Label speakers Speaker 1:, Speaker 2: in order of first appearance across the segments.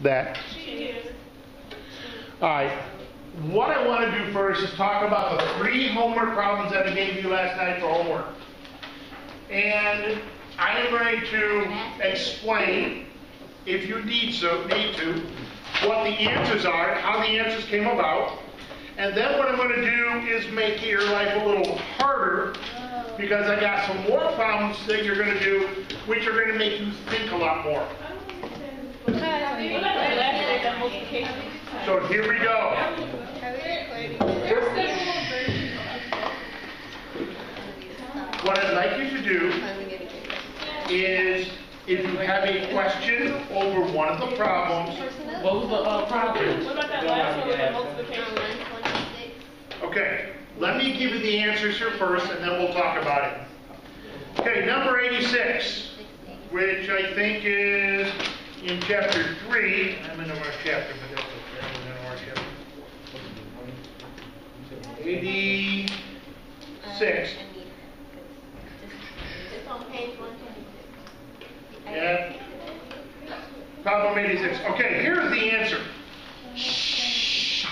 Speaker 1: that? All right. What I want to do first is talk about the 3 homework problems that I gave you last night for homework. And I am going to explain, if you need to, what the answers are, how the answers came about. And then what I'm going to do is make your life a little harder, because I got some more problems that you're going to do, which are going to make you think a lot more. So here we go. What I'd like you to do is, if you have a question over one of the problems.
Speaker 2: What was the problem?
Speaker 3: What about that last one with the multiplication?
Speaker 1: Okay, let me give you the answers here first, and then we'll talk about it. Okay, number 86, which I think is in chapter 3. I'm in the wrong chapter, but that's okay. I'm in the wrong chapter. 86.
Speaker 4: It's on page 126.
Speaker 1: Yeah. Problem 86. Okay, here's the answer.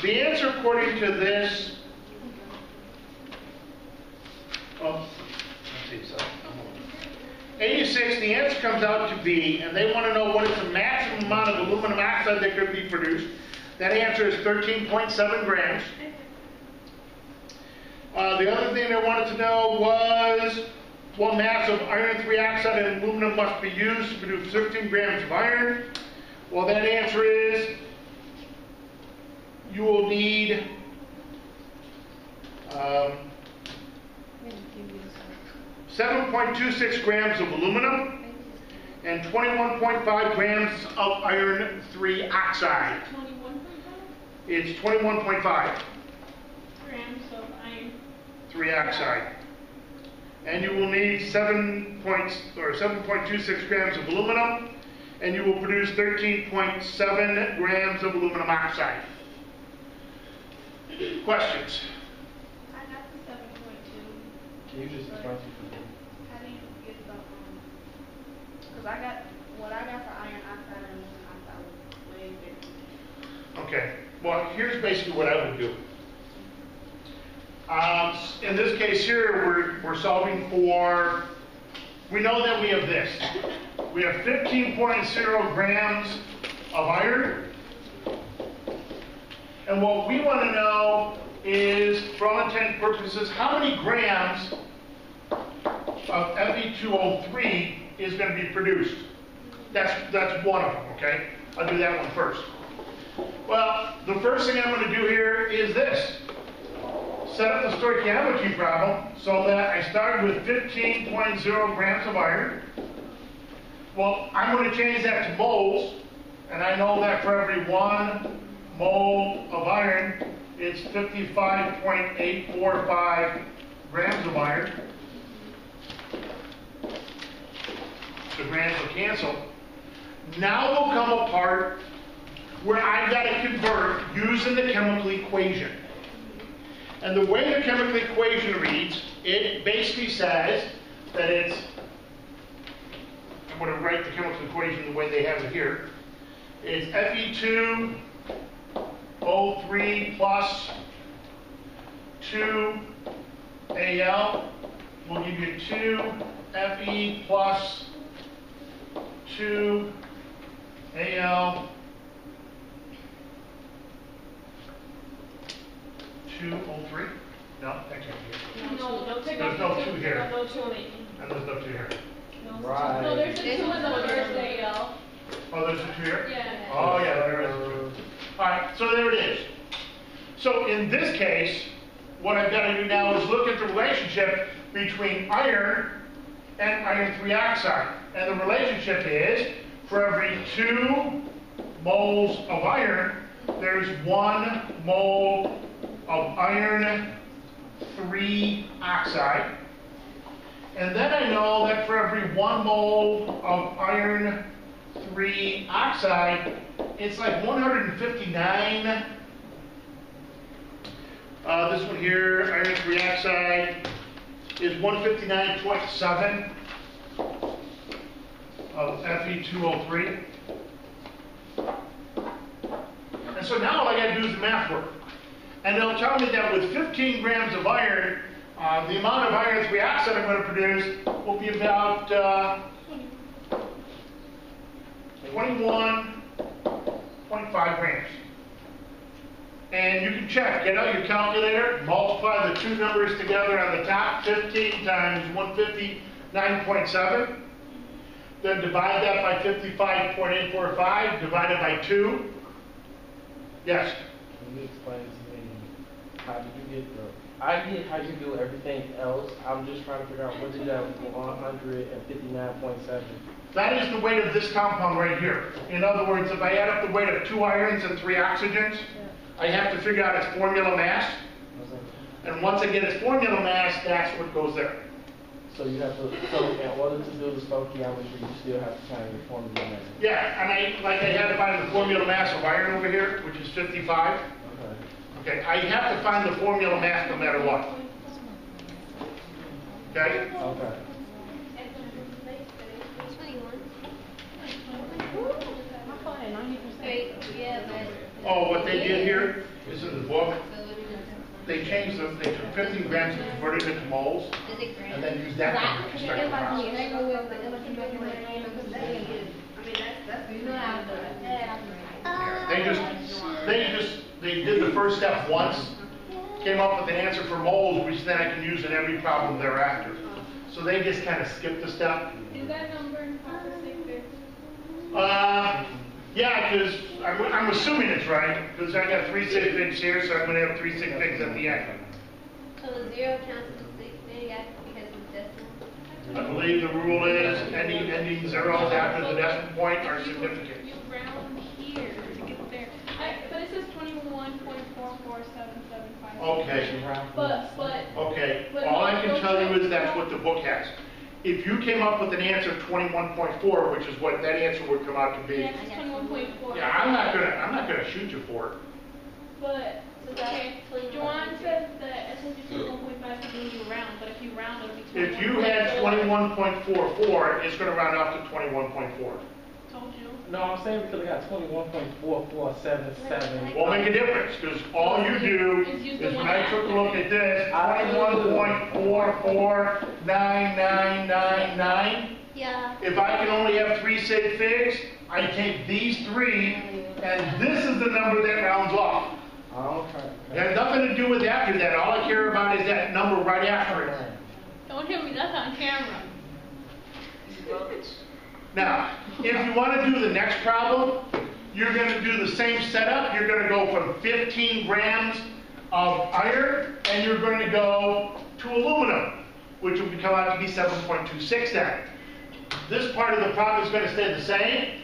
Speaker 1: The answer according to this. Oh, let's see. So 86. The answer comes out to be, and they want to know what is the maximum amount of aluminum oxide that could be produced. That answer is 13.7 grams. The other thing they wanted to know was what mass of iron 3 oxide and aluminum must be used to produce 13 grams of iron. Well, that answer is you will need 7.26 grams of aluminum and 21.5 grams of iron 3 oxide.
Speaker 3: 21.5?
Speaker 1: It's 21.5
Speaker 3: Grams of iron
Speaker 1: 3 oxide. And you will need 7.26 grams of aluminum, and you will produce 13.7 grams of aluminum oxide. Questions?
Speaker 4: I got the 7.2.
Speaker 2: Can you just explain?
Speaker 4: How do you get the, because I got, what I got for iron oxide and aluminum oxide was way bigger.
Speaker 1: Okay, well, here's basically what I would do. In this case here, we're solving for, we know that we have this. We have 15.0 grams of iron. And what we want to know is, for all intent and purposes, how many grams of Fe2O3 is going to be produced. That's one of them, okay? I'll do that one first. Well, the first thing I'm going to do here is this. Set up the stoichiometry problem so that I started with 15.0 grams of iron. Well, I'm going to change that to moles, and I know that for every 1 mole of iron, it's 55.845 grams of iron. The grams will cancel. Now will come a part where I've got to convert using the chemical equation. And the way the chemical equation reads, it basically says that it's, I'm going to write the chemical equation the way they have it here. It's Fe2O3 plus 2Al will give you 2Fe plus 2Al 2O3? No, that can't be it.
Speaker 3: No, take
Speaker 1: There's no 2 here.
Speaker 3: No 2 on the
Speaker 1: And there's no 2 here.
Speaker 3: No,
Speaker 2: Right.
Speaker 3: no, there's a 2 in the first AL.
Speaker 1: Oh, there's a 2 here?
Speaker 3: Yeah.
Speaker 1: Oh, yeah, there is a 2. Alright, so there it is. So in this case, what I've got to do now is look at the relationship between iron and iron 3 oxide. And the relationship is, for every 2 moles of iron, there's 1 mole of iron 3 oxide. And then I know that for every 1 mole of iron 3 oxide, it's like 159. This one here, iron 3 oxide, is 159.7 of Fe2O3. so now all I gotta do is the math work. And they'll tell me that with 15 grams of iron, the amount of iron 3 oxide I'm gonna produce will be about 21.5 grams. And you can check, get out your calculator, multiply the two numbers together on the top, 15 times 159.7. Then divide that by 55.845, divided by 2. Yes?
Speaker 2: Can you explain to me, how did you get I get how you do everything else. I'm just trying to figure out what did that 159.7.
Speaker 1: That is the weight of this compound right here. In other words, if I add up the weight of 2 irons and 3 oxygens, I have to figure out its formula mass. And once I get its formula mass, that's what goes there.
Speaker 2: So you have to, so in order to do the stoichiometry, you still have to find your formula mass.
Speaker 1: Yeah, and I had to find the formula mass of iron over here, which is 55. Okay, I have to find the formula mass no matter what. Okay?
Speaker 2: Okay.
Speaker 1: Oh, what they did here is in the book, they changed them, they took 15 grams and converted it to moles, and then used that number to start the process. They did the first step once, came up with an answer for moles, which then I can use in every problem thereafter. So they just kind of skipped a step.
Speaker 3: Is that number in proper sequence?
Speaker 1: Yeah, because I'm assuming it's right, because I got 3 sig figs here, so I'm going to have 3 sig figs at the end.
Speaker 5: So the 0 counts as a sig fig because it's decimal?
Speaker 1: I believe the rule is ending zeros after the decimal point are significant.
Speaker 3: You round here to get there. But it says 21.447755.
Speaker 1: Okay.
Speaker 3: But.
Speaker 1: Okay, all I can tell you is that's what the book has. If you came up with an answer of 21.4, which is what that answer would come out to be,
Speaker 3: Yeah, it's 21.4.
Speaker 1: yeah, I'm not gonna shoot you for it.
Speaker 3: But, okay, Joanne said that it says you 21.5 to move you around, but if you round it, it'll be 21.4.
Speaker 1: If you had 21.44, it's gonna round off to 21.4.
Speaker 3: Told you.
Speaker 2: No, I'm saying because I got 21.4477.
Speaker 1: Won't make a difference, because all you do is when I took a look at this, 21.449999,
Speaker 5: Yeah.
Speaker 1: if I can only have 3 sig figs, I take these 3, and this is the number that rounds off.
Speaker 2: Okay.
Speaker 1: It has nothing to do with after that. All I care about is that number right after it.
Speaker 3: Don't hit me, that's on camera.
Speaker 1: Now, if you want to do the next problem, you're going to do the same setup. You're going to go from 15 grams of iron, and you're going to go to aluminum, which will come out to be 7.26 then. This part of the problem is going to stay the same.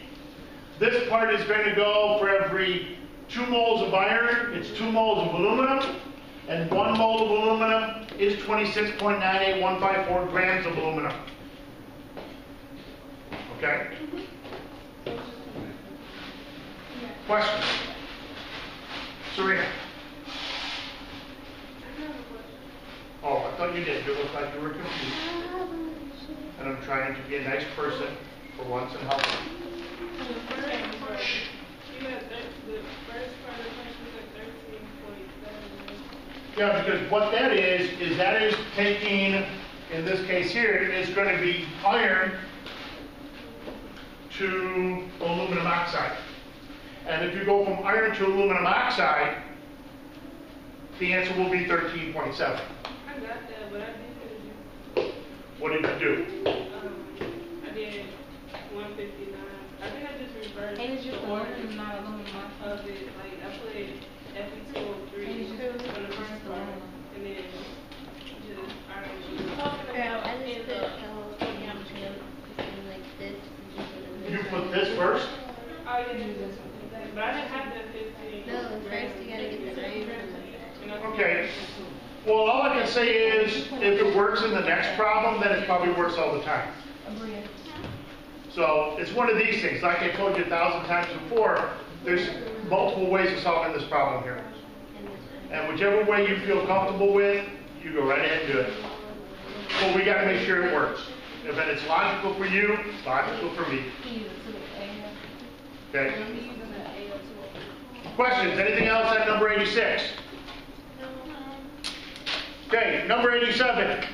Speaker 1: This part is going to go for every 2 moles of iron, it's 2 moles of aluminum, and 1 mole of aluminum is 26.98154 grams of aluminum. Okay? Questions? Serena? Oh, I thought you did. You look like you were confused. And I'm trying to be a nice person for once and help you.
Speaker 3: You had the first part of the question was at 13.7.
Speaker 1: Yeah, because what that is taking, in this case here, is going to be iron to aluminum oxide. And if you go from iron to aluminum oxide, the answer will be 13.7.
Speaker 3: I got that, but I did
Speaker 1: What did you do?
Speaker 3: I did 159. I think I just reversed
Speaker 4: And it's just
Speaker 3: the
Speaker 4: the
Speaker 3: order
Speaker 4: aluminum, not aluminum.
Speaker 3: of it. Like I put Fe203
Speaker 4: And it's
Speaker 3: for
Speaker 4: just
Speaker 3: the first part, and then just iron.
Speaker 5: Yeah, I just put stoichiometry between like this and
Speaker 1: You put this first?
Speaker 3: Oh yeah, but I didn't have that 15.
Speaker 5: No, first you gotta get the iron from that.
Speaker 1: Okay. Well, all I can say is, if it works in the next problem, then it probably works all the time.
Speaker 4: Agreed.
Speaker 1: So it's one of these things. Like I told you 1,000 times before, there's multiple ways of solving this problem here. And whichever way you feel comfortable with, you go right ahead and do it. But we got to make sure it works. If it's logical for you, logical for me. Okay? Questions? Anything else at number 86? Okay, number 87.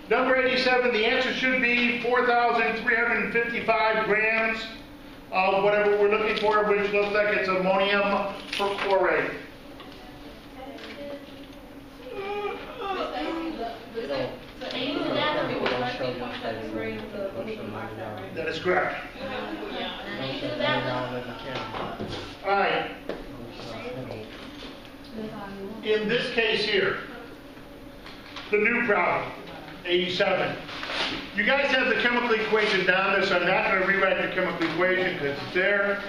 Speaker 1: Number 87, the answer should be 4,355 grams of whatever we're looking for, which looks like it's ammonium perchlorate. That is correct. All right. In this case here, the new problem, 87. You guys have the chemical equation down there, so I'm not going to rewrite the chemical equation because it's there.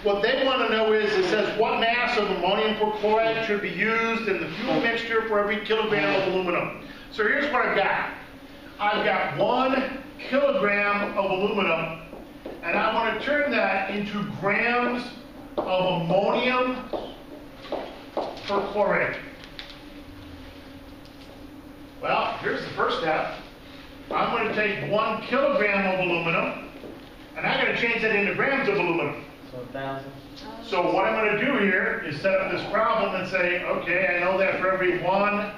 Speaker 1: What they want to know is, it says what mass of ammonium perchlorate should be used in the fuel mixture for every kilogram of aluminum. So here's what I've got. I've got 1 kilogram of aluminum, and I want to turn that into grams of ammonium perchlorate. Well, here's the first step. I'm going to take 1 kilogram of aluminum, and I'm going to change that into grams of aluminum.
Speaker 2: So 1,000.
Speaker 1: So what I'm going to do here is set up this problem and say, okay, I know that for every 1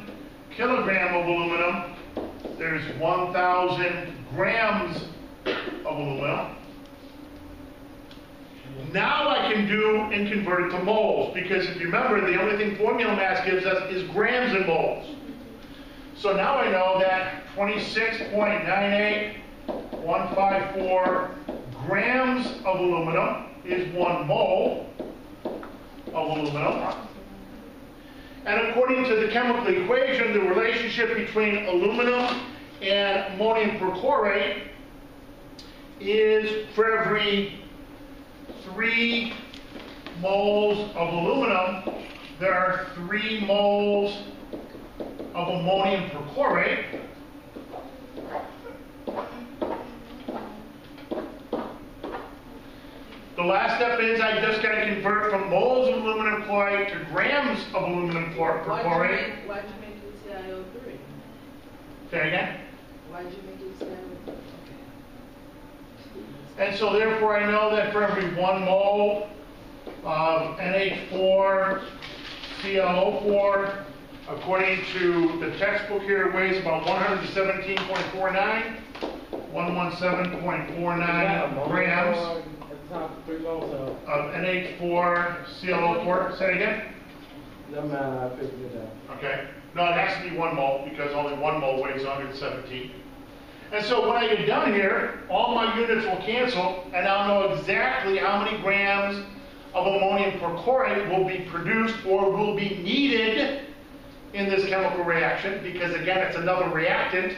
Speaker 1: kilogram of aluminum, there's 1,000 grams of aluminum. Now I can do and convert it to moles, because if you remember, the only thing formula mass gives us is grams and moles. So now I know that 26.98154 grams of aluminum is 1 mole of aluminum. And according to the chemical equation, the relationship between aluminum and ammonium perchlorate is for every 3 moles of aluminum, there are 3 moles of ammonium perchlorate. The last step is I just got to convert from moles of aluminum chloride to grams of aluminum perchlorate.
Speaker 6: Why'd you make it CiO3?
Speaker 1: Say again?
Speaker 6: Why'd you make it CiO3?
Speaker 1: And so therefore I know that for every 1 mole of NH4 ClO4, according to the textbook here, it weighs about 117.49, 117.49 grams of NH4 ClO4. Say it again?
Speaker 2: No matter, I figured it out.
Speaker 1: Okay. No, it has to be 1 mole because only 1 mole weighs 117. And so when I get done here, all my units will cancel, and I'll know exactly how many grams of ammonium perchlorate will be produced or will be needed in this chemical reaction, because again, it's another reactant.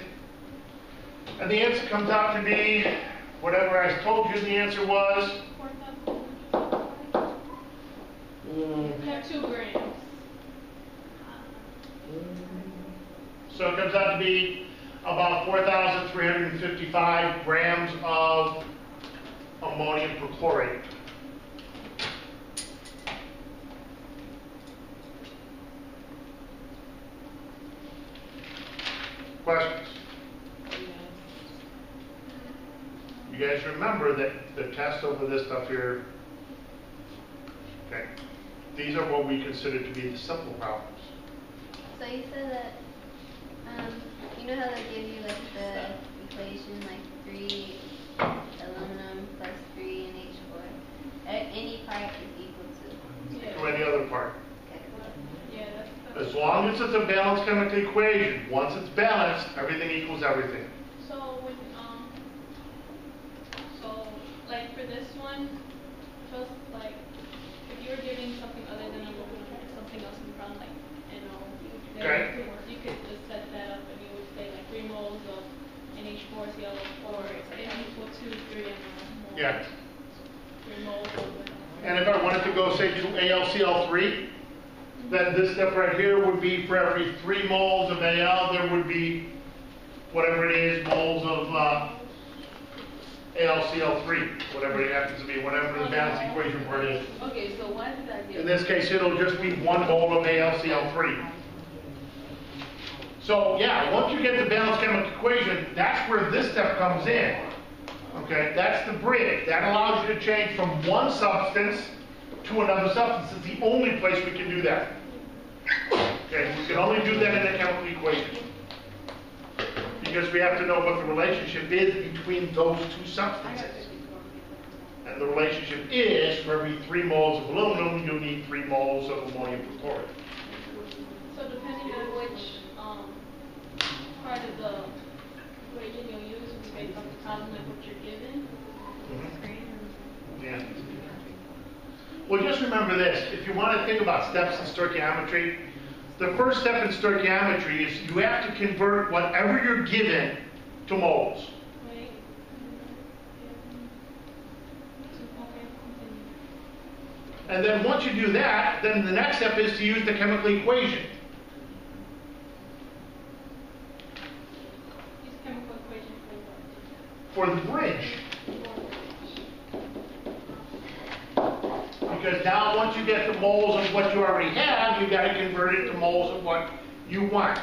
Speaker 1: And the answer comes out to be whatever I told you the answer was.
Speaker 3: 2 grams.
Speaker 1: So it comes out to be about 4,355 grams of ammonium perchlorate. Questions? You guys remember that the test over this stuff here, okay, these are what we consider to be the simple problems.
Speaker 5: So you said that, you know how they give you like the equation, like 3 aluminum plus 3 NH4? Any part is equal to?
Speaker 1: To any other part.
Speaker 5: Okay.
Speaker 3: Yeah, that's
Speaker 1: As long as it's a balanced chemical equation, once it's balanced, everything equals everything.
Speaker 3: so when so like for this one, just like if you were giving something other than aluminum, something else in front, like
Speaker 1: Okay.
Speaker 3: you could just set that up and you would say like 3 moles of NH4 ClO4 is equal to 3 moles.
Speaker 1: Yeah.
Speaker 3: 3 moles of
Speaker 1: And if I wanted to go, say, to AlCl3, then this step right here would be for every 3 moles of Al, there would be whatever it is, moles of AlCl3, whatever it happens to be, whatever the balance equation for it is.
Speaker 6: Okay, so why did I get?
Speaker 1: In this case, it'll just be 1 mole of AlCl3. So, yeah, once you get the balanced chemical equation, that's where this step comes in. Okay, that's the bridge. That allows you to change from one substance to another substance. It's the only place we can do that. Okay, we can only do that in a chemical equation. Because we have to know what the relationship is between those two substances. And the relationship is, for every 3 moles of aluminum, you'll need 3 moles of ammonium perchlorate.
Speaker 3: So depending on which part of the equation you'll use will be based on the problem like what you're given.
Speaker 1: Yeah. Well, just remember this. If you want to think about steps in stoichiometry, the first step in stoichiometry is you have to convert whatever you're given to moles.
Speaker 3: Right?
Speaker 1: And then once you do that, then the next step is to use the chemical equation.
Speaker 3: Use chemical equation
Speaker 1: For the bridge. Because now once you get the moles of what you already have, you've got to convert it to moles of what you want.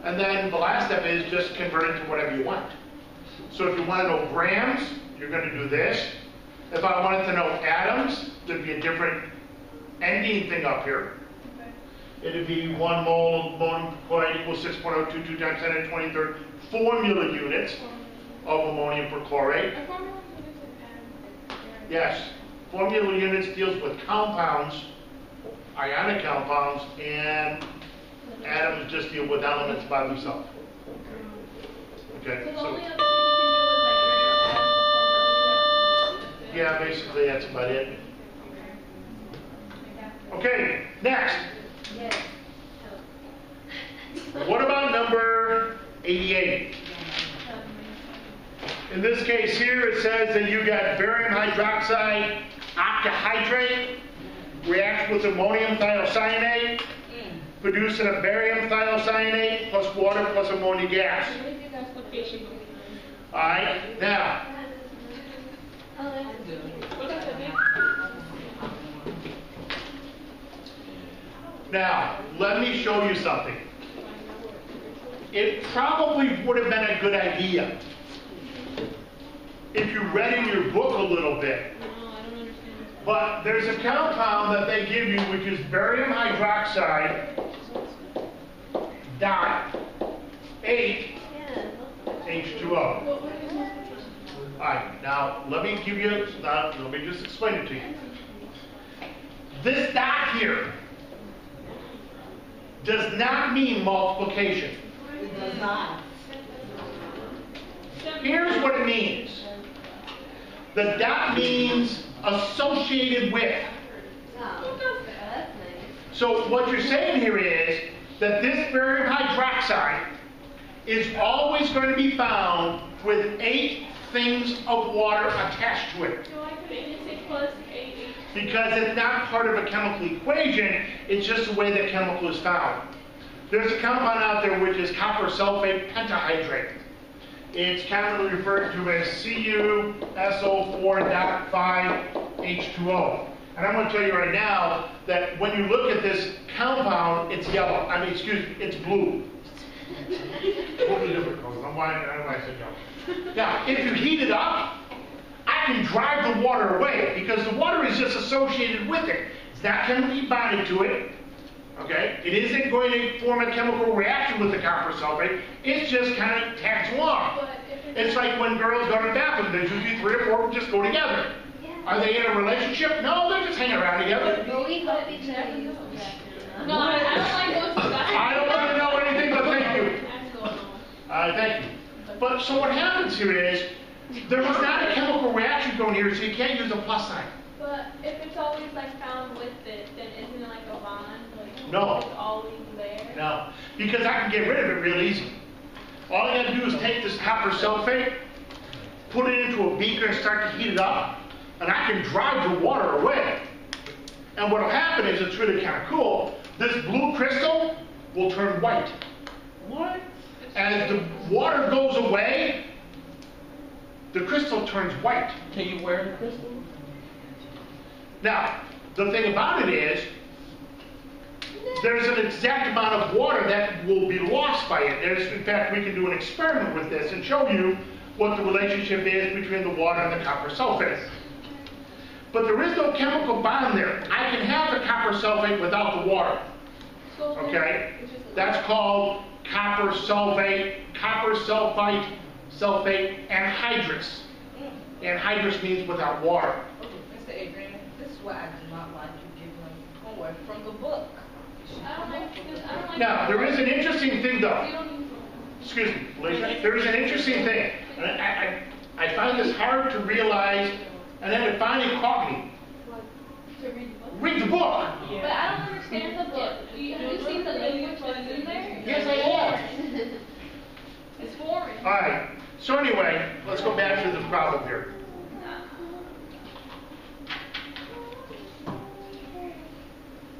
Speaker 1: And then the last step is just convert it to whatever you want. So if you want to know grams, you're going to do this. If I wanted to know atoms, there'd be a different ending thing up here. It'd be 1 mole of ammonium perchlorate equals 6.022 times 10 to the 23rd formula units of ammonium perchlorate. Yes. Formula units deals with compounds, ionic compounds, and atoms just deal with elements by themselves. Okay,
Speaker 3: So the
Speaker 1: so
Speaker 3: only other thing you can do is like add the formula.
Speaker 1: yeah, basically that's about it. Okay, next.
Speaker 5: Yes.
Speaker 1: What about number 88? In this case here, it says that you got barium hydroxide octahydrate reacts with ammonium thiocyanate, producing a barium thiocyanate plus water plus ammonia gas. All right, now. Now, let me show you something. It probably would have been a good idea if you read in your book a little bit. But there's a compound that they give you which is barium hydroxide dot 8 H2O. Alright, now let me give you, let me just explain it to you. This dot here does not mean multiplication.
Speaker 6: It does not.
Speaker 1: Here's what it means. The dot means associated with. So what you're saying here is that this barium hydroxide is always going to be found with 8 things of water attached to it.
Speaker 3: So I could even say plus 8.
Speaker 1: Because it's not part of a chemical equation, it's just the way the chemical is found. There's a compound out there which is copper sulfate pentahydrate. It's commonly referred to as CuSO4.5H2O. And I'm going to tell you right now that when you look at this compound, it's yellow. I mean, excuse me, it's blue. Totally different color. Why I said yellow. Now, if you heat it up, I can drive the water away because the water is just associated with it. It's not chemically bonded to it. Okay? It isn't going to form a chemical reaction with the copper sulfate. It's just kind of tags along. It's like when girls go to the bathroom. There's usually 3 or 4 of them just go together. Are they in a relationship? No, they're just hanging around together.
Speaker 5: We hope each other.
Speaker 3: No, I don't like those guys.
Speaker 1: I don't want to know anything but thank you. Thank you. But so what happens here is, there was not a chemical reaction going here, so you can't use a plus sign.
Speaker 3: But if it's always like found with it, then isn't it like a bond? Like,
Speaker 1: No.
Speaker 3: It's always there.
Speaker 1: No, because I can get rid of it real easy. All I got to do is take this copper sulfate, put it into a beaker and start to heat it up, and I can drive the water away. And what will happen is, it's really kind of cool, this blue crystal will turn white.
Speaker 2: What?
Speaker 1: As the water goes away, the crystal turns white.
Speaker 2: Can you wear the crystal?
Speaker 1: Now, the thing about it is, there's an exact amount of water that will be lost by it. In fact, we can do an experiment with this and show you what the relationship is between the water and the copper sulfate. But there is no chemical bond sulfate without the water. Okay? That's called copper sulfate, sulfate anhydrous. Anhydrous means without water.
Speaker 6: Mr. Adrian, this is why I do not like you giving homework from the book.
Speaker 3: I don't like.
Speaker 1: Now, there is an interesting thing though.
Speaker 3: You don't need to.
Speaker 1: Excuse me, Felicia. There is an interesting thing. And I find this hard to realize, and then it finally caught me.
Speaker 3: To read the book.
Speaker 1: Read the book.
Speaker 3: But I don't understand the book. Have you seen the language that's in there?
Speaker 1: Yes, I have.
Speaker 3: It's foreign.
Speaker 1: All right. So anyway, let's go back to the problem here.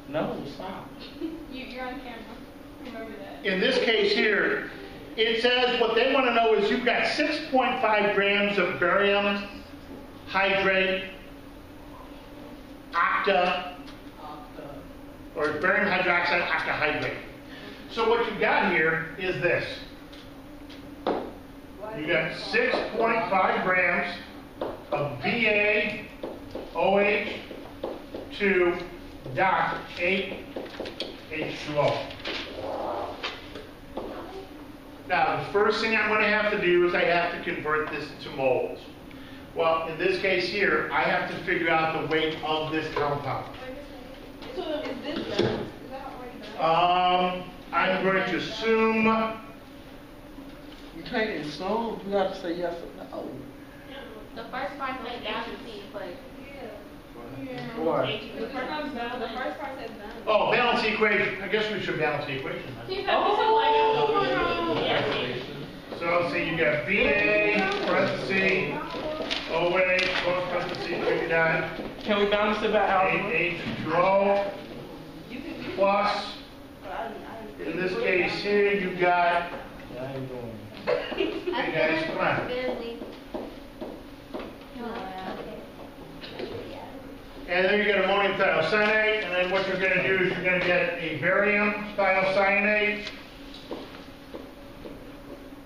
Speaker 2: No, stop.
Speaker 3: You're on camera. Remember that.
Speaker 1: In this case here, it says what they want to know is you've got 6.5 grams of barium hydrate, or barium hydroxide octahydrate. So what you've got here is this. You got 6.5 grams of BaOH2.8H2O. Now, the first thing I'm going to have to do is I have to convert this to moles. Well, in this case here, I have to figure out the weight of this compound.
Speaker 6: So is this done? Is that already done?
Speaker 1: I'm going to assume,
Speaker 2: You can't assume. You have to say yes or no.
Speaker 5: The first part said galaxy, but
Speaker 2: What?
Speaker 6: The first part says done.
Speaker 1: oh, balance equation. I guess we should balance the equation. Then. So let's see, you got BA, parenthesis, OA, close parenthesis, figure out
Speaker 2: Can we balance it by algebra?
Speaker 1: H2O plus, in this case here, you got,
Speaker 2: Yeah, I ain't doing it.
Speaker 1: hey guys, come on. And then you get ammonium thiocyanate, and then what you're going to do is you're going to get a barium thiocyanate. I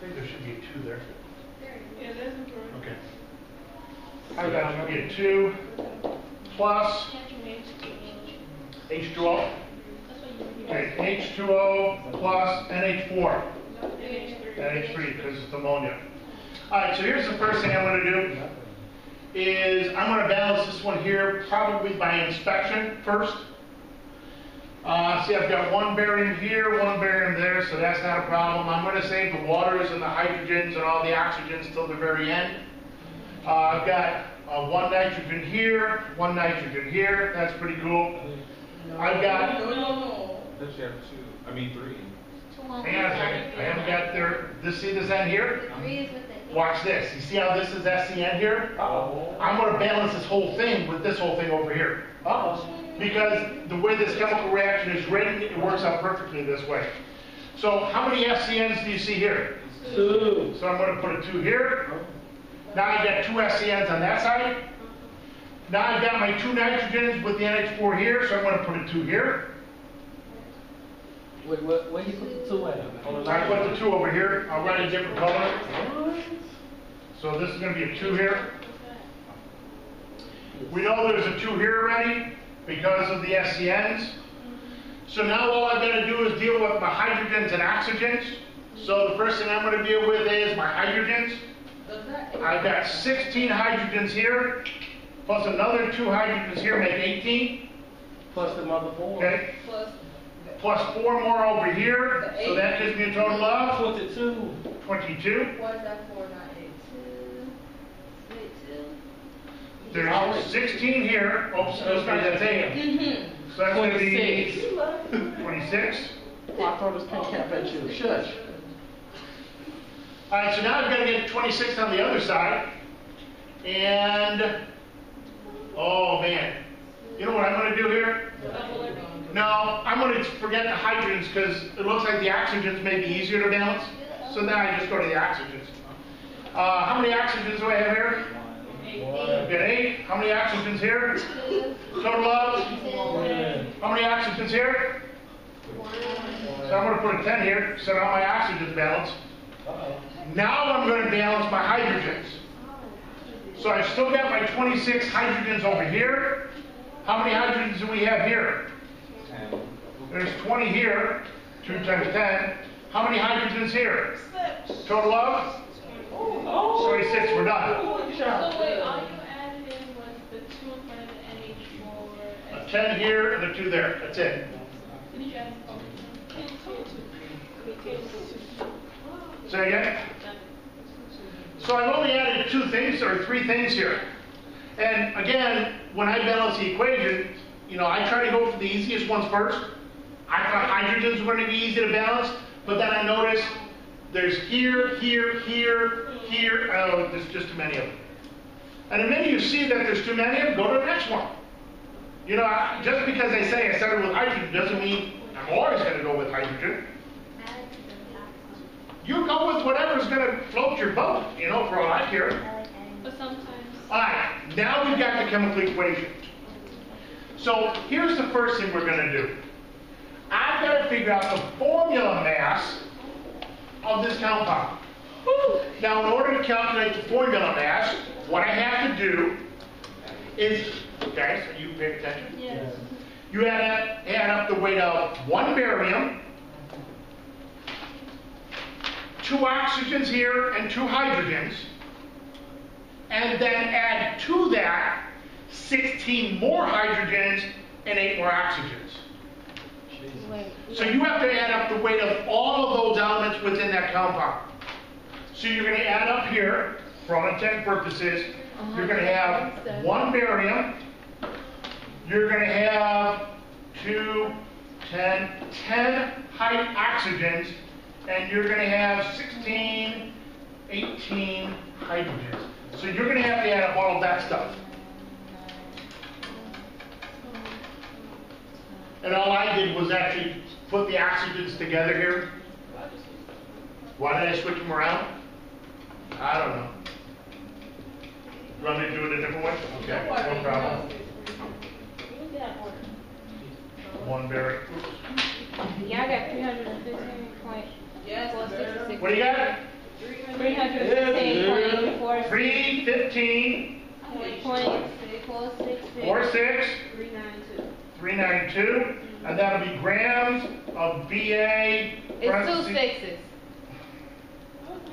Speaker 1: think there should be a 2 there.
Speaker 6: Yeah, that's important.
Speaker 1: Okay.
Speaker 2: I
Speaker 1: So that
Speaker 2: got
Speaker 1: should
Speaker 2: it.
Speaker 1: be a 2 plus H2O. Okay, H2O plus NH4. NH3 because it's ammonia. All right, so here's the first thing I'm going to do. Is I'm going to balance this one here probably by inspection first. See, I've got one barium here, one barium there, so that's not a problem. I'm going to save the waters and the hydrogens and all the oxygens till the very end. I've got one nitrogen here, one nitrogen here. That's pretty cool. I've got.
Speaker 6: No.
Speaker 7: Does you have 2? I mean 3.
Speaker 1: Hang on a second. I haven't got there. See this end here? Watch this. You see how this is SCN here?
Speaker 2: Uh-oh.
Speaker 1: I'm going to balance this whole thing with this whole thing over here.
Speaker 2: Uh-oh.
Speaker 1: Because the way this chemical reaction is written, it works out perfectly this way. So how many FCNs do you see here?
Speaker 2: 2.
Speaker 1: So I'm going to put a 2 here. Now I've got 2 FCNs on that side. Now I've got my 2 nitrogens with the NH4 here, so I'm going to put a 2 here.
Speaker 2: Wait, where you put the 2 at? On the
Speaker 1: I put the 2 over here. I'll write a different color. So this is going to be a 2 here. We know there's a 2 here already because of the SCNs. So now all I've got to do is deal with my hydrogens and oxygens. So the first thing I'm going to deal with is my hydrogens. I've got 16 hydrogens here, plus another 2 hydrogens here make 18.
Speaker 2: Plus the mother 4.
Speaker 1: Okay.
Speaker 6: Plus,
Speaker 1: Plus 4 more over here. So that gives me a total of
Speaker 2: 22.
Speaker 1: 22.
Speaker 6: what is that for, not 8?
Speaker 1: There's 16 here. Oops, that's not that thing. So that's going to be 26.
Speaker 2: Oh, I thought it was pink cap at you. Shush.
Speaker 1: All right, so now I've got to get 26 on the other side. And, oh man, you know what I'm going to do here? No, I'm going to forget the hydrogens because it looks like the oxygens may be easier to balance. So now I just go to the oxygens. How many oxygens do I have here? I've got 8. How many oxygens here? Total of? How many oxygens here? So I'm going to put a 10 here, so now my oxygen's balanced. Now I'm going to balance my hydrogens. So I've still got my 26 hydrogens over here. How many hydrogens do we have here?
Speaker 7: 10.
Speaker 1: There's 20 here, 2 times 10. How many hydrogens here? Total of? 26, we're done.
Speaker 3: So wait, all you added in was the 2 in front of the NH4.
Speaker 1: A 10 here and a 2 there, that's it.
Speaker 3: Did you add?
Speaker 1: Say again? So I've only added 2 things, or 3 things here. And again, when I balance the equation, you know, I try to go for the easiest ones first. I thought hydrogens were going to be easy to balance, but then I noticed there's here, oh, there's just too many of them. And the minute you see that there's too many of them, go to the next one. You know, just because I say I started with hydrogen doesn't mean I'm always going to go with hydrogen. You go with whatever's going to float your boat, you know, for all I care.
Speaker 3: But sometimes.
Speaker 1: All right, now we've got the chemical equation. So here's the first thing we're going to do. I've got to figure out the formula mass of this compound. Now, in order to calculate the formula mass, what I have to do is, okay, so you pay attention?
Speaker 3: Yes.
Speaker 1: You add up the weight of 1 barium, 2 oxygens here, and 2 hydrogens, and then add to that 16 more hydrogens and 8 more oxygens. So you have to add up the weight of all of those elements within that compound. So you're going to add up here, for all intent purposes, you're going to have 1 barium, you're going to have 10 oxygens, and you're going to have 16, 18 hydrogens. So you're going to have to add up all of that stuff. And all I did was actually put the oxygens together here. Why did I switch them around? I don't know. You want me to do it a different way? Okay, no problem. 1 barium.
Speaker 3: Yeah, I got 315 point.
Speaker 6: Yes,
Speaker 1: What do you got?
Speaker 3: 315.46.
Speaker 1: 315, 46, 392, and that'll be grams of BA.
Speaker 6: It's 2 sixes.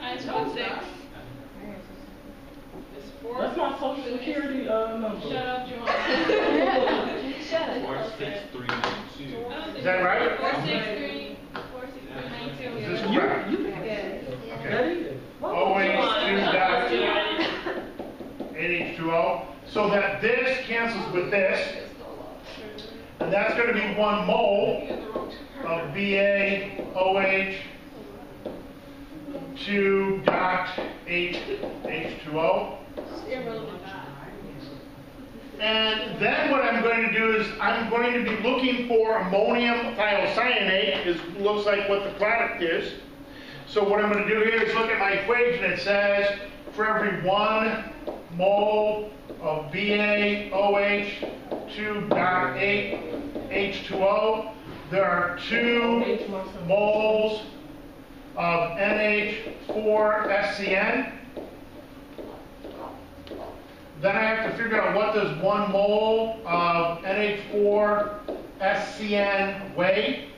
Speaker 3: It's 1 6.
Speaker 2: That's my social security number.
Speaker 3: Shut up, John. Shut up.
Speaker 7: 46392.
Speaker 1: Is that right?
Speaker 3: 463. 46392.
Speaker 1: Is this correct?
Speaker 2: That is.
Speaker 1: OH2-NH2O. So that this cancels with this. And that's going to be 1 mole of BaOH 2.8H2O. And then what I'm going to do is I'm going to be looking for ammonium thiocyanate, is looks like what the product is. So what I'm going to do here is look at my equation. It says for every 1 mole of BaOH 2.8H2O, there are 2 moles of NH4SCN. Then I have to figure out what does 1 mole of NH4SCN weigh.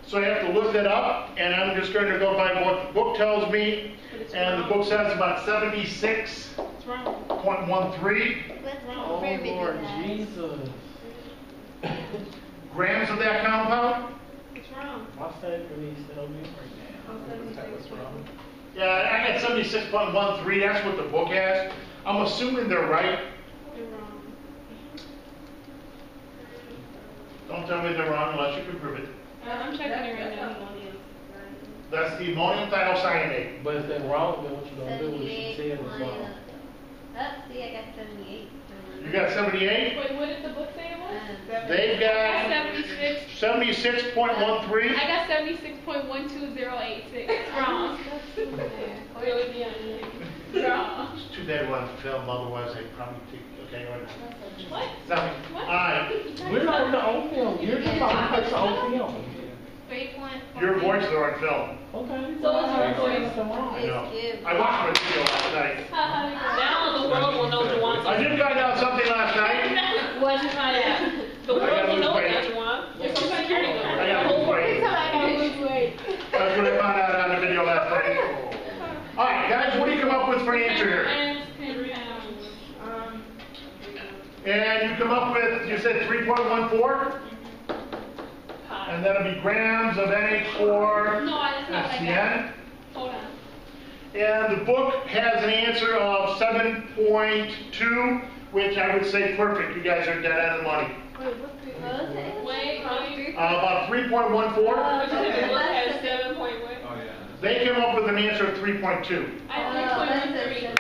Speaker 1: So I have to look that up, and I'm just going to go by what the book tells me. And the book says about 76.13
Speaker 2: Oh, Lord Jesus.
Speaker 1: grams of that compound.
Speaker 3: What's wrong?
Speaker 2: My favorite needs to help me right now. What's wrong?
Speaker 1: Yeah, I got 76.13. That's what the book has. I'm assuming they're right.
Speaker 3: You're wrong.
Speaker 1: Don't tell me they're wrong unless you can prove it.
Speaker 3: I'm checking it right now.
Speaker 1: That's the ammonium thiocyanate.
Speaker 2: But if they're wrong, then what you gonna do is she
Speaker 5: 78.
Speaker 2: said it's wrong.
Speaker 5: See, I got 78.
Speaker 1: You got 78?
Speaker 3: Wait, what did the book say it was?
Speaker 1: They've
Speaker 3: I
Speaker 1: got
Speaker 3: got 76.
Speaker 1: 76.13.
Speaker 3: I got 76.12086. It's wrong. Wait, with me on it. Wrong.
Speaker 1: It's too bad we'll have to film, otherwise they'd probably take, okay, whatever.
Speaker 3: What?
Speaker 1: Nothing.
Speaker 3: What?
Speaker 1: All right.
Speaker 2: We're not on film. You're just about to put your own film.
Speaker 5: 3.4.
Speaker 1: Your voice is on film.
Speaker 2: Okay.
Speaker 3: So it's recording.
Speaker 2: Nothing wrong.
Speaker 1: I know. I watched my video last night.
Speaker 3: Now the world will know Juwan.
Speaker 1: I did find out something last night.
Speaker 3: What did you find out? The world will know that Juwan.
Speaker 1: Well, come up with, you said 3.14? And that'll be grams of NH4
Speaker 3: No, that's not what I got.
Speaker 1: SCN.
Speaker 3: Hold on.
Speaker 1: And the book has an answer of 7.2, which I would say perfect. You guys are dead on the money.
Speaker 3: Wait,
Speaker 1: About 3.14.
Speaker 3: the book has 7 point what?
Speaker 7: Oh, yeah.
Speaker 1: They came up with an answer of 3.2.
Speaker 3: I 3.13.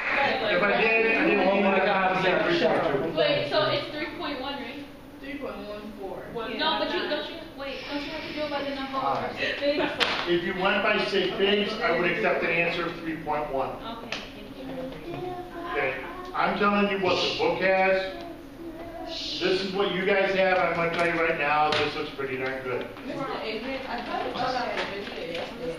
Speaker 1: If I did, I didn't
Speaker 2: Oh
Speaker 1: mean
Speaker 2: my
Speaker 1: to
Speaker 2: God,
Speaker 1: say
Speaker 2: shut up.
Speaker 1: 3.2.
Speaker 3: Wait, so it's 3.1, right?
Speaker 6: 3.14.
Speaker 3: No, but don't you have to do it by the number of figs?
Speaker 1: If you went by sig figs, I would accept an answer of 3.1.
Speaker 3: Okay, thank you.
Speaker 1: Okay, I'm telling you what the book has. This is what you guys have. I'm going to tell you right now, this looks pretty darn good.
Speaker 6: Mr. Adrian, I thought you brought out the video yesterday.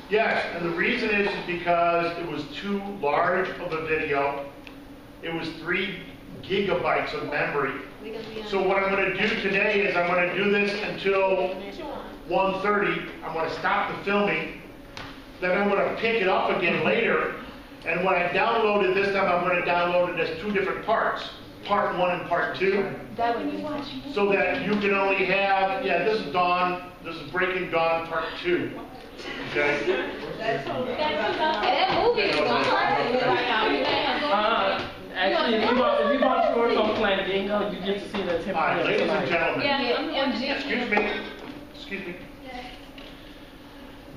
Speaker 1: Yes, and the reason is because it was too large of a video. It was 3 gigabytes of memory. So what I'm going to do today is I'm going to do this until 1:30. I'm going to stop the filming. Then I'm going to pick it up again later. And when I download it this time, I'm going to download it as 2 different parts. Part 1 and part 2. So that you can only have, yeah, this is Dawn, this is Breaking Dawn part 2. Okay?
Speaker 6: That's all.
Speaker 3: That movie is
Speaker 2: Actually, if you bought yours on Planet Dingo, you get to see the
Speaker 1: All right, ladies and gentlemen.
Speaker 3: Yeah,
Speaker 1: Excuse me. Excuse me.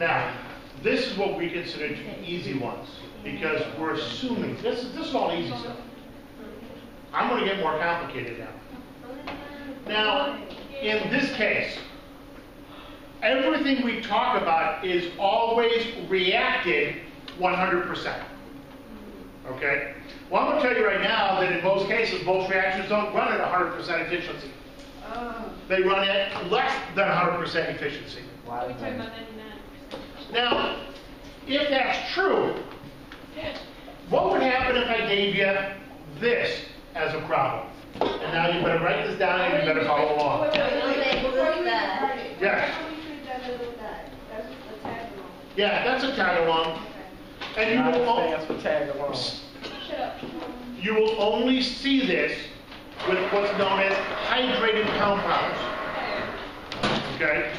Speaker 1: Now, this is what we consider to be easy ones, because we're assuming, this is all easy stuff. I'm going to get more complicated now. Now, in this case, everything we talk about is always reacted 100%. Okay? Well, I'm going to tell you right now that in most cases, most reactions don't run at 100% efficiency. They run at less than 100% efficiency.
Speaker 3: Are we talking about 99%?
Speaker 1: Now, if that's true, what would happen if I gave you this as a problem? And now you better write this down and you better follow along. Yes. Yeah, that's a tag along. And
Speaker 2: stands for tag along.
Speaker 1: you will only see this with what's known as hydrated compounds. Okay?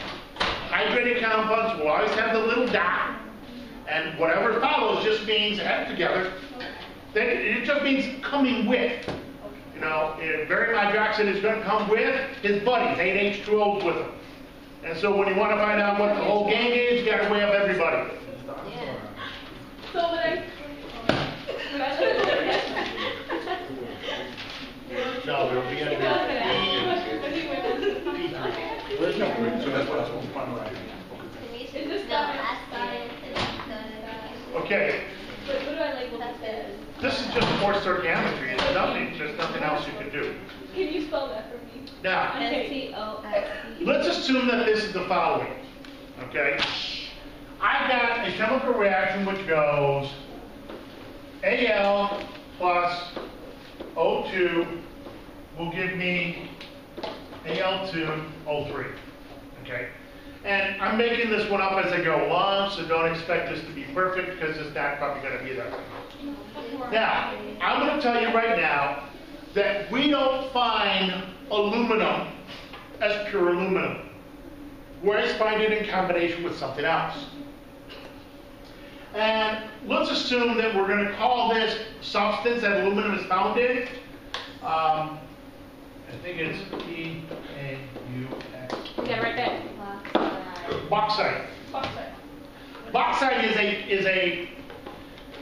Speaker 1: Hydrated compounds will always have the little dot, and whatever follows just means add together. It just means coming with. You know, barium hydroxide is going to come with his buddies, 8 H2Os with him. And so when you want to find out what the whole gang is, you got to weigh up everybody.
Speaker 3: So when I
Speaker 1: No, it'll be under
Speaker 7: So that's what I was supposed to find out.
Speaker 1: Okay,
Speaker 3: what do I label this as?
Speaker 1: this is just more stoichiometry. It's nothing. There's nothing else you can do.
Speaker 3: Can you spell that for me?
Speaker 1: Now,
Speaker 5: STOSC.
Speaker 1: let's assume that this is the following. Okay? I've got a chemical reaction which goes Al plus O2 will give me Al2O3. Okay? And I'm making this one up as I go along, so don't expect this to be perfect because it's not probably going to be that way. Now, I'm going to tell you right now that we don't find aluminum as pure aluminum. We always find it in combination with something else. And let's assume that we're going to call this substance that aluminum is found in. I think it's PAUX.
Speaker 3: You gotta write that.
Speaker 1: Bauxite.
Speaker 3: Bauxite.
Speaker 1: Bauxite is a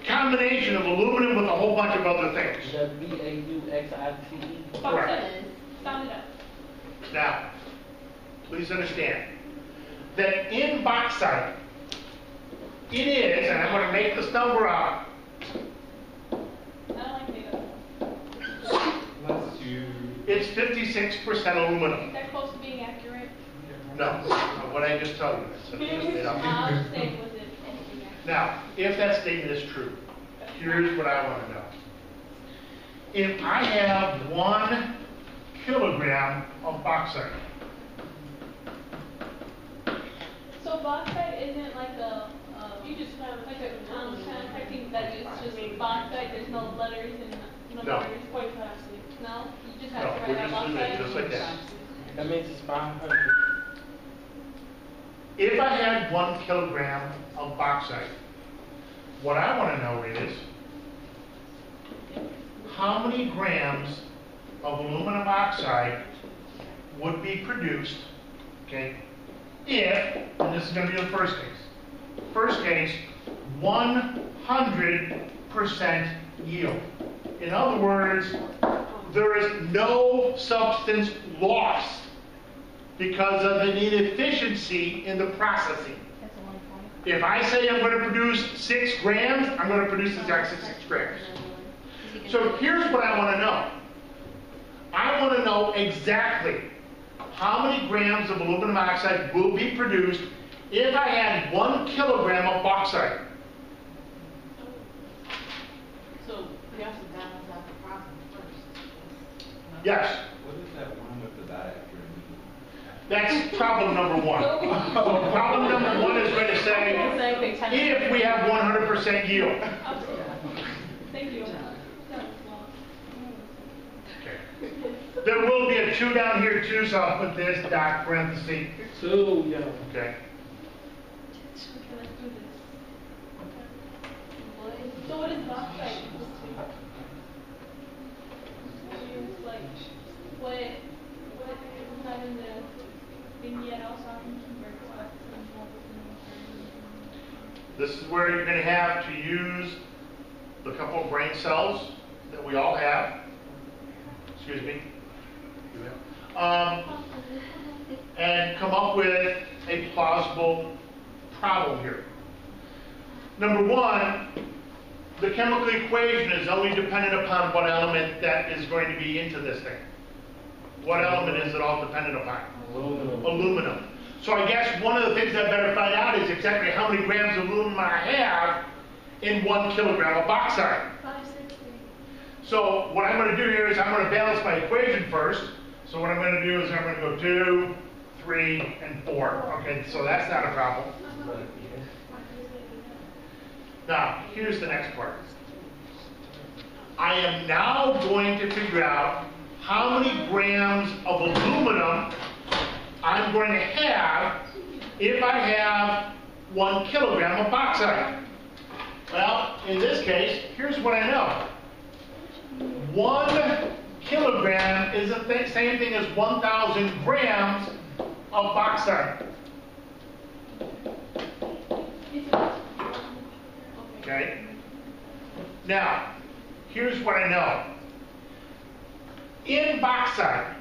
Speaker 1: combination of aluminum with a whole bunch of other things.
Speaker 2: BAUXITE.
Speaker 3: Bauxite. Sound it up.
Speaker 1: Now, please understand that in bauxite, it is, and I'm going to make this number up,
Speaker 3: I don't like makeup.
Speaker 1: it's 56% aluminum.
Speaker 3: Is that close to being accurate?
Speaker 1: No, what I just told you. That's just made up.
Speaker 3: I was saying, was it anything accurate?
Speaker 1: Now, if that statement is true, here's what I want to know. If I have 1 kilogram of bauxite,
Speaker 3: So bauxite isn't like a, you just found like a kind of thing that is just bauxite, there's no letters and no
Speaker 1: No.
Speaker 3: letters, poison acid. No, you just
Speaker 1: No,
Speaker 3: have to
Speaker 1: we're
Speaker 3: write
Speaker 1: just
Speaker 3: out
Speaker 1: doing it
Speaker 3: bauxite.
Speaker 1: just like that.
Speaker 2: That means it's 500.
Speaker 1: If I had 1 kilogram of bauxite, what I want to know is how many grams of aluminum oxide would be produced, okay, if, and this is going to be the first case. First case, 100% yield. In other words, there is no substance lost because of an inefficiency in the processing. If I say I'm going to produce 6 grams, I'm going to produce the exact 6 grams. So here's what I want to know. I want to know exactly how many grams of aluminum oxide will be produced if I had 1 kilogram of bauxite.
Speaker 6: So we have to balance out the problem first.
Speaker 1: Yes,
Speaker 8: What is that one with the diagram?
Speaker 1: that's problem number 1. So problem number 1 is going to say if we have 100% yield.
Speaker 3: Thank you.
Speaker 1: Okay. There will be a 2 down here too, so I'll put this dot parenthesis.
Speaker 2: 2, yeah.
Speaker 1: Okay.
Speaker 3: Okay, let's do this. So what is bauxite equal to? It's like, what is not in the vignette also, I can convert it to
Speaker 1: This is where you're going to have to use the couple of brain cells that we all have. Excuse me. And come up with a plausible problem here. Number 1, the chemical equation is only dependent upon what element that is going to be into this thing. What element is it all dependent upon?
Speaker 2: Aluminum.
Speaker 1: Aluminum. So I guess one of the things I better find out is exactly how many grams of aluminum I have in 1 kilogram of bauxite.
Speaker 5: 560.
Speaker 1: So what I'm going to do here is I'm going to balance my equation first. So what I'm going to do is I'm going to go 2, 3, and 4. Okay, so that's not a problem. Now, here's the next part. I am now going to figure out how many grams of aluminum I'm going to have if I have 1 kilogram of bauxite. Well, in this case, here's what I know. 1 kilogram is the same thing as 1,000 grams of bauxite. Okay? Now, here's what I know. In bauxite,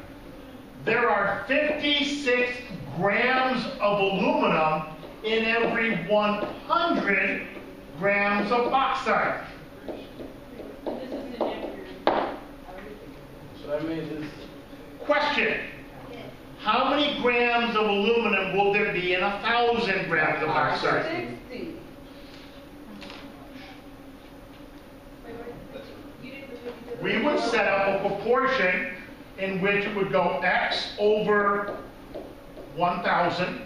Speaker 1: there are 56 grams of aluminum in every 100 grams of bauxite.
Speaker 3: This is the accurate.
Speaker 2: So that means it's
Speaker 1: Question. How many grams of aluminum will there be in 1,000 grams of bauxite?
Speaker 6: 60.
Speaker 1: We would set up a proportion in which it would go X over 1,000.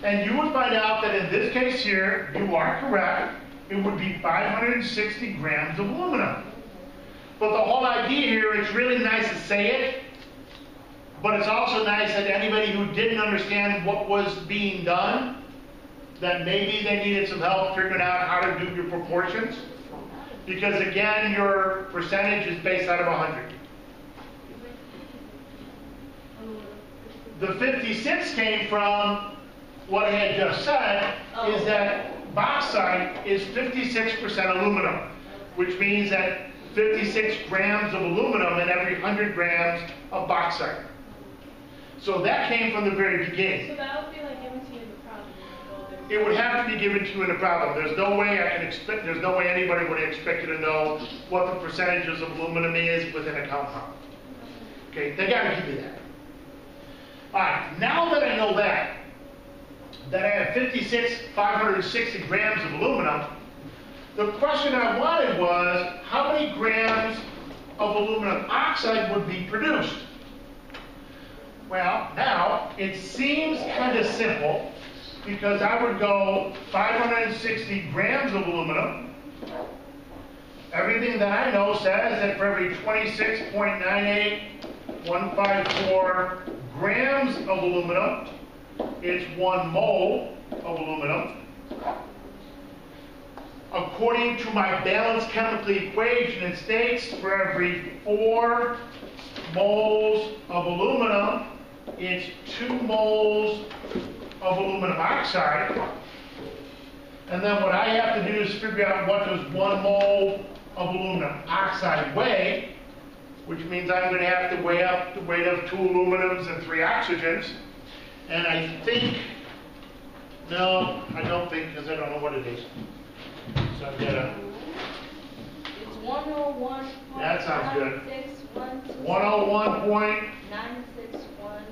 Speaker 1: And you would find out that in this case here, you are correct, it would be 560 grams of aluminum. But the whole idea here, it's really nice to say it, but it's also nice that anybody who didn't understand what was being done, that maybe they needed some help figuring out how to do your proportions. Because again, your percentage is based out of 100. The 56 came from what I had just said, is that bauxite is 56% aluminum, which means that 56 grams of aluminum in every 100 grams of bauxite. So that came from the very beginning.
Speaker 3: So that would be like given to you in the problem.
Speaker 1: It would have to be given to you in a problem. There's no way I can expect, there's no way anybody would expect you to know what the percentages of aluminum is within a compound. Okay, they gotta give you that. All right, now that I know that I have 560 grams of aluminum, the question I wanted was, how many grams of aluminum oxide would be produced? Well, now, it seems kind of simple, because I would go 560 grams of aluminum, everything that I know says that for every 26.98154 grams of aluminum, it's 1 mole of aluminum. According to my balanced chemical equation, it states for every 4 moles of aluminum, it's 2 moles of aluminum oxide. And then what I have to do is figure out what does 1 mole of aluminum oxide weigh, which means I'm going to have to weigh up the weight of 2 aluminums and 3 oxygens. And I think, no, I don't think, because I don't know what it is. So I'm gonna,
Speaker 6: It's 101.
Speaker 1: that sounds good.
Speaker 6: 961.
Speaker 1: 101 point,
Speaker 6: 961.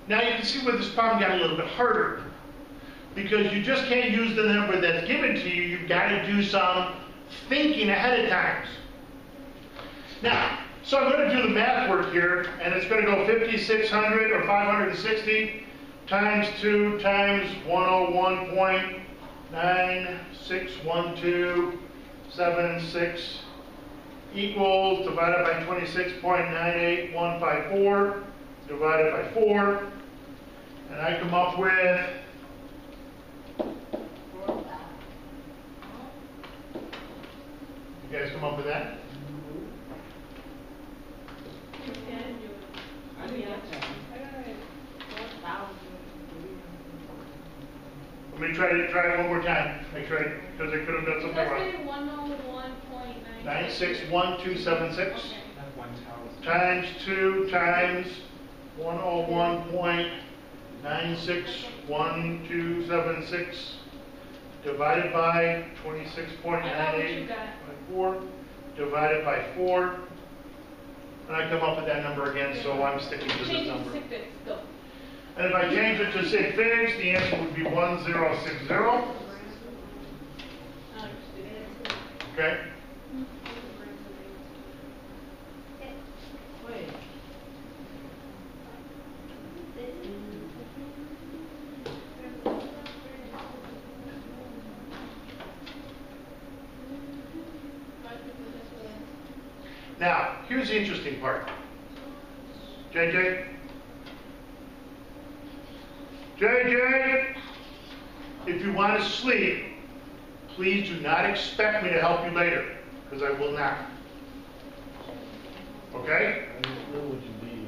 Speaker 1: now you can see where this problem got a little bit harder. Because you just can't use the number that's given to you, you've got to do some thinking ahead of time. Now, so I'm going to do the math work here, and it's going to go 5,600 or 560 times 2 times 101.961276 equals divided by 26.98154 divided by 4, and I come up with you guys come up with that? Let me try it one more time. Make sure, because I could have done something wrong. 961,276 times 2 times 101.961276 divided by 26.9854 divided by 4. And I come up with that number again, so I'm sticking to this number. And if I change it to sig figs, the answer would be 1060. Okay? Now, here's the interesting part. JJ? JJ, if you want to sleep, please do not expect me to help you later, because I will not. Okay?
Speaker 2: I just know what you did.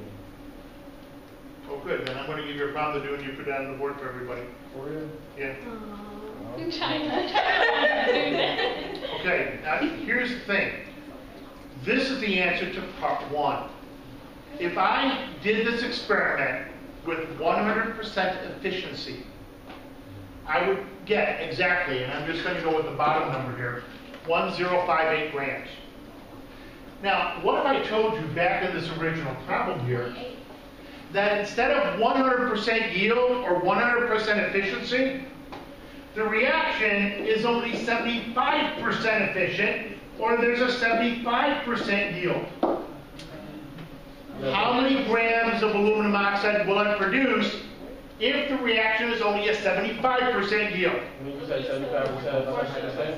Speaker 1: Oh, good. Then I'm going to give you a problem to do, and you put that on the board for everybody.
Speaker 2: For real?
Speaker 1: Yeah.
Speaker 3: I'm trying to do that.
Speaker 1: Okay, now here's the thing. This is the answer to part 1. If I did this experiment with 100% efficiency, I would get exactly, and I'm just going to go with the bottom number here, 1058 grams. Now, what if I told you back in this original problem here, that instead of 100% yield or 100% efficiency, the reaction is only 75% efficient, or there's a 75% yield. How many grams of aluminum oxide will it produce if the reaction is only a 75% yield?
Speaker 2: When you say 75%, what did you say?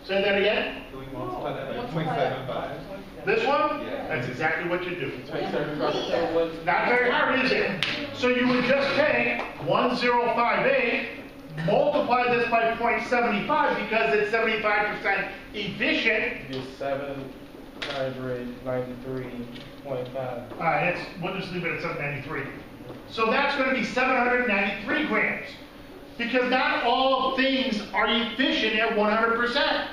Speaker 1: Say that again?
Speaker 8: Can we multiply that by 0.75?
Speaker 1: This one?
Speaker 8: Yeah.
Speaker 1: That's exactly what you do.
Speaker 2: Take 75%, what?
Speaker 1: Not very hard, is it? So you would just take 1058, multiply this by 0.75 because it's 75% efficient.
Speaker 2: You get 793.5.
Speaker 1: Alright, we'll just leave it at 793. So that's going to be 793 grams. Because not all things are efficient at 100%.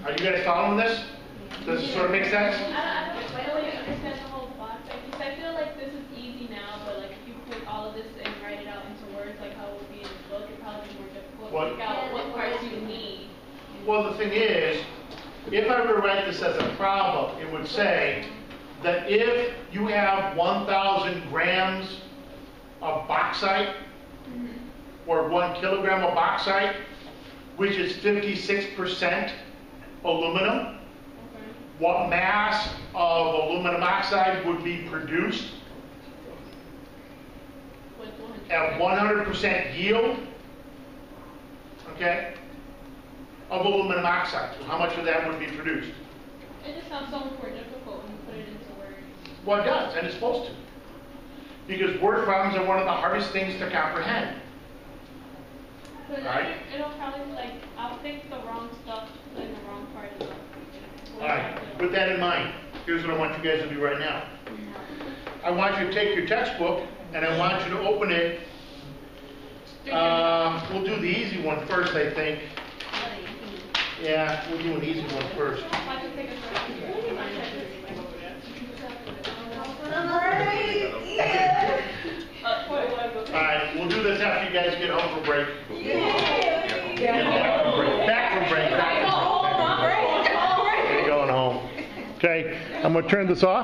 Speaker 1: Are you guys following this? Does this sort of make sense?
Speaker 3: I don't really understand the whole box. Because I feel like this is easy now, but like if you put all of this and write it out into words, like how it would be in the book, it'd probably be more difficult to pick out what parts you need.
Speaker 1: Well, the thing is, if I were to write this as a problem, it would say that if you have 1,000 grams of bauxite, or 1 kilogram of bauxite, which is 56% aluminum,
Speaker 3: Okay.
Speaker 1: what mass of aluminum oxide would be produced
Speaker 3: With 100.
Speaker 1: at 100% yield, okay, of aluminum oxide? So how much of that would be produced?
Speaker 3: It just sounds so much more difficult when you put it into words.
Speaker 1: Well, it does, and it's supposed to. Because word problems are one of the hardest things to comprehend.
Speaker 3: But
Speaker 1: Alright.
Speaker 3: it'll probably be like, I'll pick the wrong stuff in the wrong part of the.
Speaker 1: All right, with that in mind, here's what I want you guys to do right now. I want you to take your textbook, and I want you to open it. We'll do the easy one first, I think. Yeah, we'll do an easy one first.
Speaker 3: I can take a
Speaker 1: All right, we'll do this after you guys get home for break. Back from break. Back from break. You're going home. Okay, I'm going to turn this off.